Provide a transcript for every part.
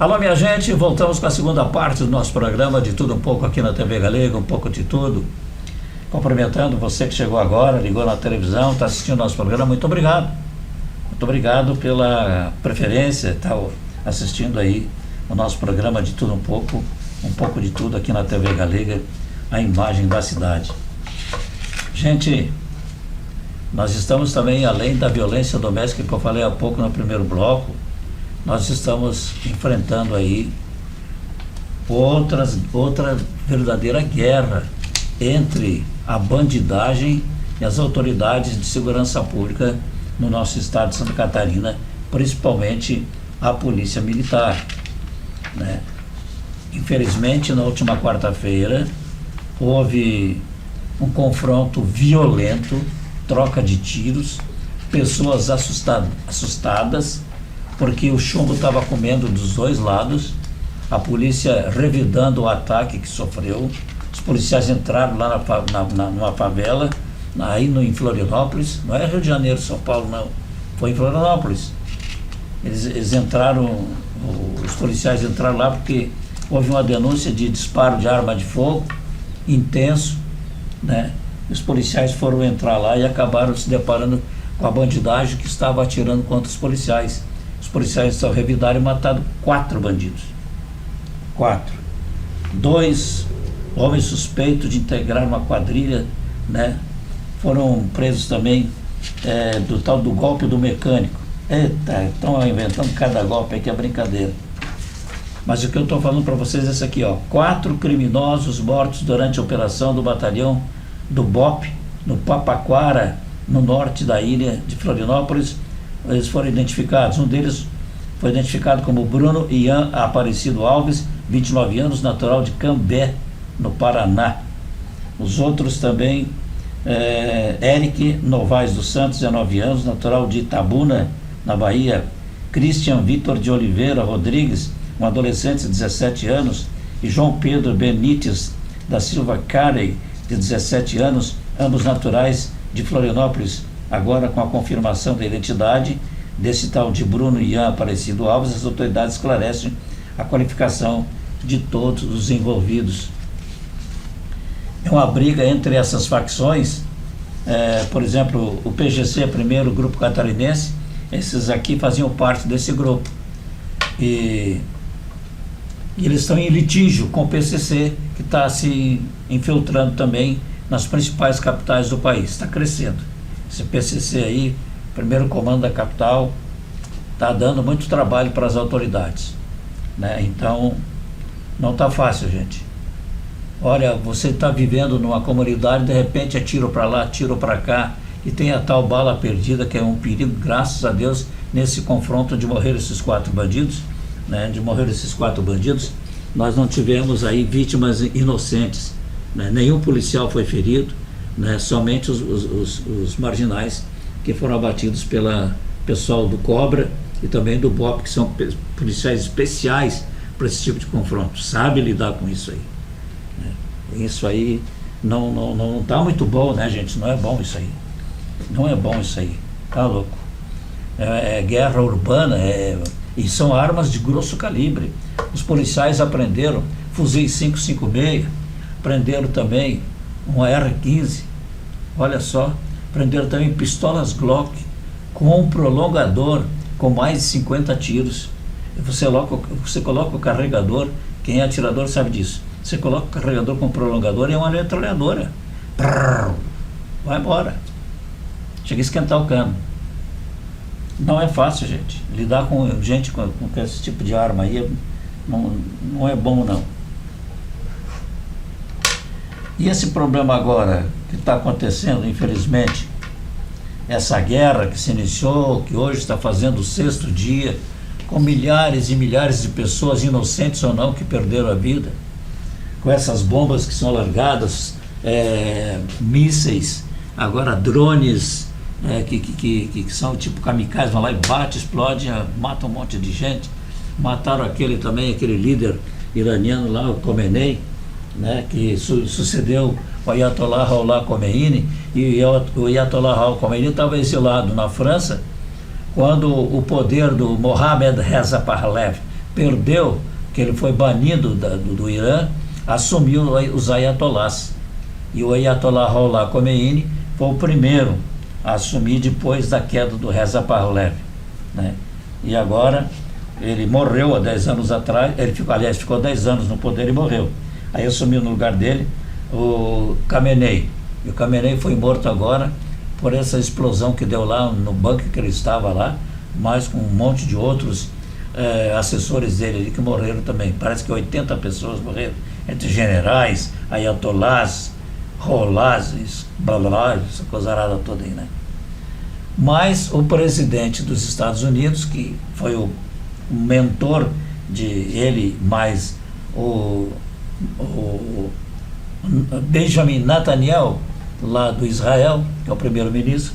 Alô, minha gente, voltamos com a segunda parte do nosso programa de Tudo Um Pouco aqui na TV Galega, um pouco de tudo. Cumprimentando você que chegou agora, ligou na televisão, está assistindo nosso programa, muito obrigado. Muito obrigado pela preferência, está assistindo aí o nosso programa de Tudo um pouco de tudo aqui na TV Galega, a imagem da cidade. Gente, nós estamos também, além da violência doméstica que eu falei há pouco no primeiro bloco, nós estamos enfrentando aí outra verdadeira guerra entre a bandidagem e as autoridades de segurança pública no nosso estado de Santa Catarina, principalmente a Polícia Militar, né? Infelizmente, na última quarta-feira, houve um confronto violento, troca de tiros, pessoas assustadas, porque o chumbo estava comendo dos dois lados, a polícia revidando o ataque que sofreu, os policiais entraram lá numa favela, em Florianópolis, não é Rio de Janeiro, São Paulo, não, foi em Florianópolis. Eles entraram, os policiais entraram lá porque houve uma denúncia de disparo de arma de fogo intenso, né? Os policiais foram entrar lá e acabaram se deparando com a bandidagem que estava atirando contra os policiais. Os policiais só revidaram e mataram 4 bandidos. 4. 2 homens suspeitos de integrar uma quadrilha, né? Foram presos também do tal do golpe do mecânico. Eita, estão inventando cada golpe aí que é brincadeira. Mas o que eu estou falando para vocês é isso aqui, ó. 4 criminosos mortos durante a operação do batalhão do BOP, no Papaquara, no norte da ilha de Florianópolis. Eles foram identificados. Um deles foi identificado como Bruno Ian Aparecido Alves, 29 anos, natural de Cambé, no Paraná. Os outros também, Eric Novaes dos Santos, 19 anos, natural de Itabuna, na Bahia. Christian Vitor de Oliveira Rodrigues, um adolescente de 17 anos, e João Pedro Benites da Silva Carey, de 17 anos, ambos naturais de Florianópolis. Agora, com a confirmação da identidade desse tal de Bruno Ian Aparecido Alves, as autoridades esclarecem a qualificação de todos os envolvidos. É uma briga entre essas facções, por exemplo, o PGC, primeiro Grupo Catarinense, esses aqui faziam parte desse grupo. E eles estão em litígio com o PCC, que está se infiltrando também nas principais capitais do país, está crescendo. Esse PCC aí, primeiro comando da capital, está dando muito trabalho para as autoridades, né? Então, não está fácil, gente. Olha, você está vivendo numa comunidade, de repente é tiro para lá, tiro para cá, e tem a tal bala perdida, que é um perigo, graças a Deus, nesse confronto de morrer esses 4 bandidos, né? Nós não tivemos aí vítimas inocentes, né? Nenhum policial foi ferido, né? Somente os marginais que foram abatidos pela pessoal do COBRA e também do BOP, que são policiais especiais para esse tipo de confronto, sabe lidar com isso aí, né? Isso aí não está muito bom, né, gente? Não é bom isso aí, não é bom isso aí, tá louco. É guerra urbana, e são armas de grosso calibre. Os policiais apreenderam fuzis 5.56, prenderam também um AR-15, olha só, prenderam também pistolas Glock com um prolongador com mais de 50 tiros. Você coloca o carregador, quem é atirador sabe disso, você coloca o carregador com prolongador e é uma metralhadora, vai embora, chega a esquentar o cano. Não é fácil, gente, lidar com gente com esse tipo de arma aí não é bom, não. E esse problema agora que está acontecendo, infelizmente, essa guerra que se iniciou, que hoje está fazendo o 6º dia, com milhares e milhares de pessoas, inocentes ou não, que perderam a vida, com essas bombas que são largadas, mísseis, agora drones, que são tipo kamikazes, vão lá e bate, explode, mata um monte de gente. Mataram aquele líder iraniano lá, o Khomeini, né, que sucedeu o Ayatollah Ruhollah Khomeini, e o Ayatollah Ruhollah Khomeini estava exilado na França quando o poder do Mohamed Reza Pahlavi perdeu, que ele foi banido do Irã, assumiu os ayatolás. E o Ayatollah Ruhollah Khomeini foi o primeiro a assumir depois da queda do Reza Pahlavi, né? E agora ele morreu há 10 anos atrás, ficou 10 anos no poder e morreu. Aí assumiu no lugar dele o Khamenei. E o Khamenei foi morto agora por essa explosão que deu lá no banco que ele estava lá, mas com um monte de outros assessores dele que morreram também. Parece que 80 pessoas morreram, entre generais, ayatolás, rolás, blá blá blá, essa coisa arada toda aí, né? Mas o presidente dos Estados Unidos, que foi o mentor de ele, mais o Benjamin Netanyahu, lá do Israel, que é o primeiro-ministro,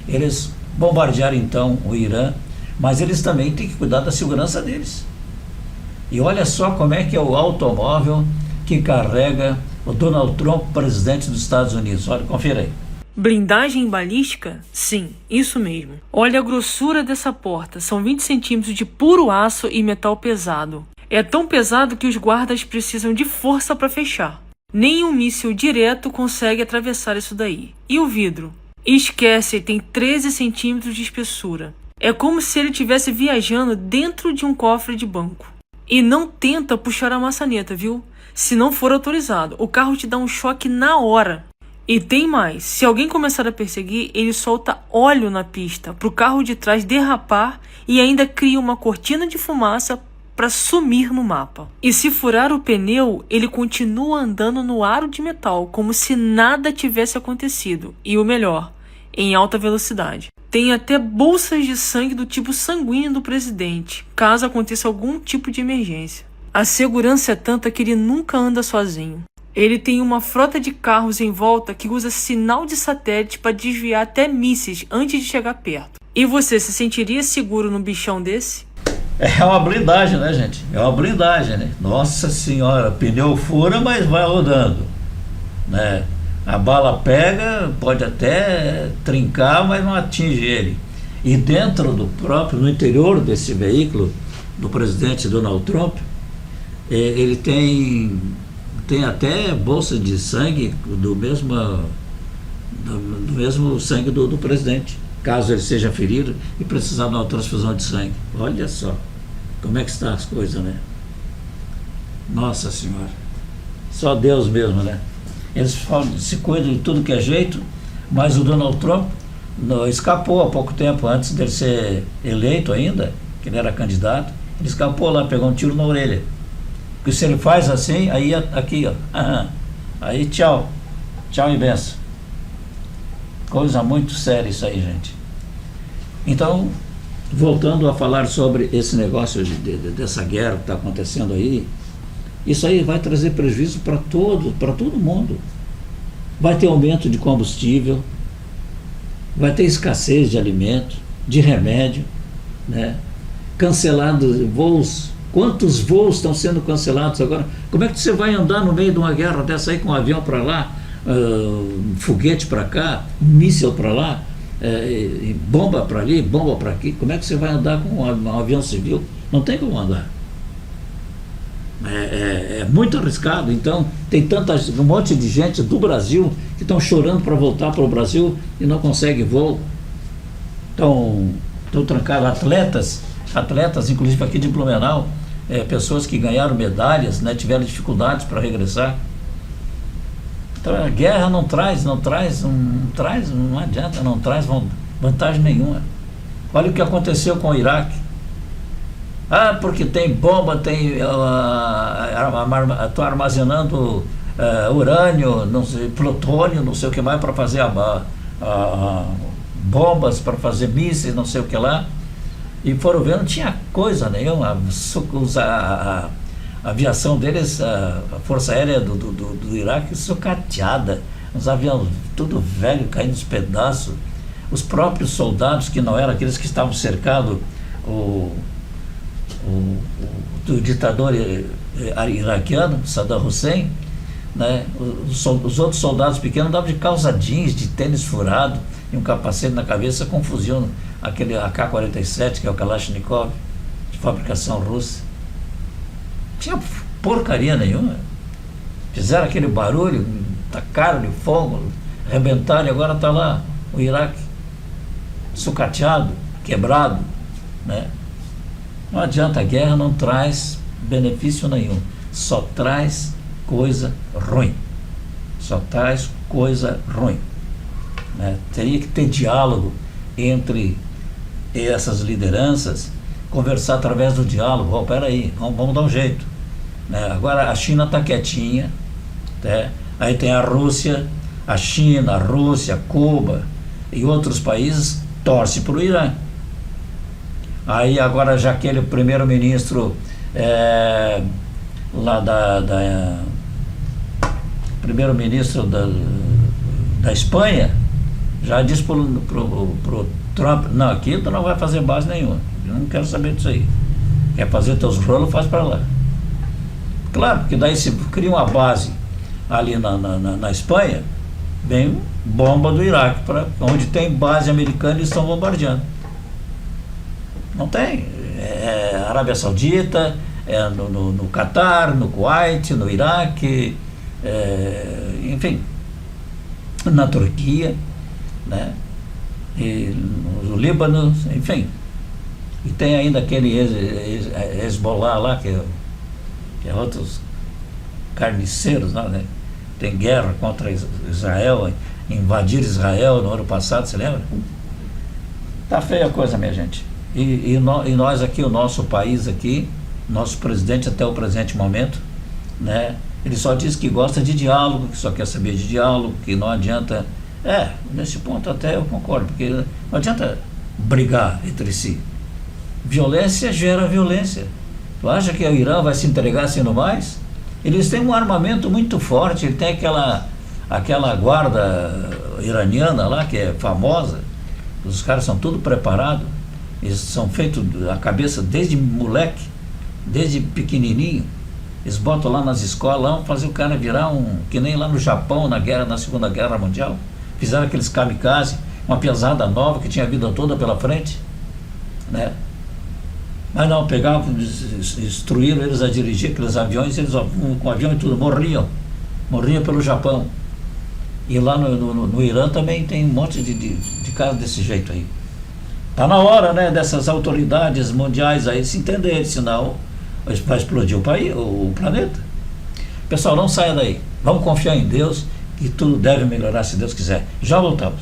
eles bombardearam então o Irã, mas eles também têm que cuidar da segurança deles. E olha só como é que é o automóvel que carrega o Donald Trump, presidente dos Estados Unidos. Olha, confira aí. Blindagem balística? Sim, isso mesmo. Olha a grossura dessa porta, são 20 centímetros de puro aço e metal pesado. É tão pesado que os guardas precisam de força para fechar. Nem um míssil direto consegue atravessar isso daí. E o vidro? Esquece, tem 13 centímetros de espessura. É como se ele estivesse viajando dentro de um cofre de banco. E não tenta puxar a maçaneta, viu? Se não for autorizado, o carro te dá um choque na hora. E tem mais, se alguém começar a perseguir, ele solta óleo na pista para o carro de trás derrapar e ainda cria uma cortina de fumaça para sumir no mapa. E se furar o pneu, ele continua andando no aro de metal, como se nada tivesse acontecido. E o melhor, em alta velocidade. Tem até bolsas de sangue do tipo sanguíneo do presidente, caso aconteça algum tipo de emergência. A segurança é tanta que ele nunca anda sozinho. Ele tem uma frota de carros em volta que usa sinal de satélite para desviar até mísseis antes de chegar perto. E você se sentiria seguro num bichão desse? É uma blindagem, né, gente? É uma blindagem, né? Nossa senhora, pneu fura, mas vai rodando, né? A bala pega, pode até trincar, mas não atinge ele. E dentro no interior desse veículo, do presidente Donald Trump, ele tem até bolsa de sangue do mesmo sangue do presidente, caso ele seja ferido e precisar de uma transfusão de sangue. Olha só como é que estão as coisas, né? Nossa senhora, só Deus mesmo, né? Eles se cuidam de tudo que é jeito, mas o Donald Trump escapou há pouco tempo, antes dele ser eleito ainda, que ele era candidato, ele escapou lá, pegou um tiro na orelha. Porque se ele faz assim, aí aqui, ó, aí tchau e benção. Coisa muito séria isso aí, gente. Então, voltando a falar sobre esse negócio dessa guerra que está acontecendo aí, isso aí vai trazer prejuízo para todo mundo. Vai ter aumento de combustível, vai ter escassez de alimento, de remédio, né? Cancelados voos. Quantos voos estão sendo cancelados agora? Como é que você vai andar no meio de uma guerra dessa aí com um avião para lá, foguete para cá, míssil para lá, bomba para ali, bomba para aqui? Como é que você vai andar com um avião civil? Não tem como andar. É muito arriscado. Então tem um monte de gente do Brasil que estão chorando para voltar para o Brasil e não conseguem voo. Estão trancados. Atletas, inclusive aqui de Blumenau, pessoas que ganharam medalhas, né, tiveram dificuldades para regressar. Então a guerra não adianta, não traz vantagem nenhuma. Olha o que aconteceu com o Iraque. Porque tem bomba, estou armazenando urânio, não sei, plutônio, não sei o que mais, para fazer bombas, para fazer mísseis, não sei o que lá. E foram ver, não tinha coisa nenhuma. A aviação deles, a Força Aérea do Iraque, sucateada. Os aviões tudo velho, caindo nos pedaços. Os próprios soldados, que não eram aqueles que estavam cercados, do ditador iraquiano, Saddam Hussein, né? Os outros soldados pequenos andavam de calça jeans, de tênis furado e um capacete na cabeça com fuzil, aquele AK-47, que é o Kalashnikov, de fabricação russa. tinha porcaria nenhuma. Fizeram aquele barulho, tacaram-lhe fogo, arrebentaram, e agora está lá o Iraque, sucateado, quebrado, né? Não adianta, a guerra não traz benefício nenhum, só traz coisa ruim. Só traz coisa ruim. Né? Teria que ter diálogo entre essas lideranças, conversar através do diálogo. Oh, peraí, vamos dar um jeito. Né? Agora a China está quietinha, né? Aí tem a Rússia, a China, a Rússia, Cuba e outros países torcem para o Irã. Aí agora já aquele primeiro-ministro lá primeiro-ministro da Espanha já disse pro Trump, não, aqui tu não vai fazer base nenhuma, eu não quero saber disso aí, quer fazer teus rolos, faz para lá. Claro, porque daí se cria uma base ali na Espanha, vem bomba do Iraque, onde tem base americana, eles estão bombardeando. Não tem. Arábia Saudita, no Catar, no Kuwait, no Iraque, enfim, na Turquia, né? E no Líbano, enfim. E tem ainda aquele Hezbollah lá, que é outros carniceiros lá, né? Tem guerra contra Israel, invadir Israel no ano passado, você lembra? Tá feia a coisa, minha gente. E nós aqui, o nosso país aqui, nosso presidente até o presente momento, né, ele só diz que gosta de diálogo, que só quer saber de diálogo, que não adianta. Nesse ponto até eu concordo, porque não adianta brigar entre si. Violência gera violência. Tu acha que o Irã vai se entregar sendo mais? Eles têm um armamento muito forte, ele tem aquela guarda iraniana lá, que é famosa, os caras são tudo preparados. Eles são feitos a cabeça desde moleque, desde pequenininho. Eles botam lá nas escolas, vão fazer o cara virar que nem lá no Japão, na Segunda Guerra Mundial. Fizeram aqueles kamikaze, uma pesada nova que tinha a vida toda pela frente, né? Mas não, pegavam, instruíram eles a dirigir aqueles aviões, eles com avião e tudo, morriam pelo Japão. E lá no Irã também tem um monte de caras desse jeito aí. Está na hora, né, dessas autoridades mundiais aí se entenderem, senão vai explodir o planeta. Pessoal, não saia daí. Vamos confiar em Deus, que tudo deve melhorar se Deus quiser. Já voltamos.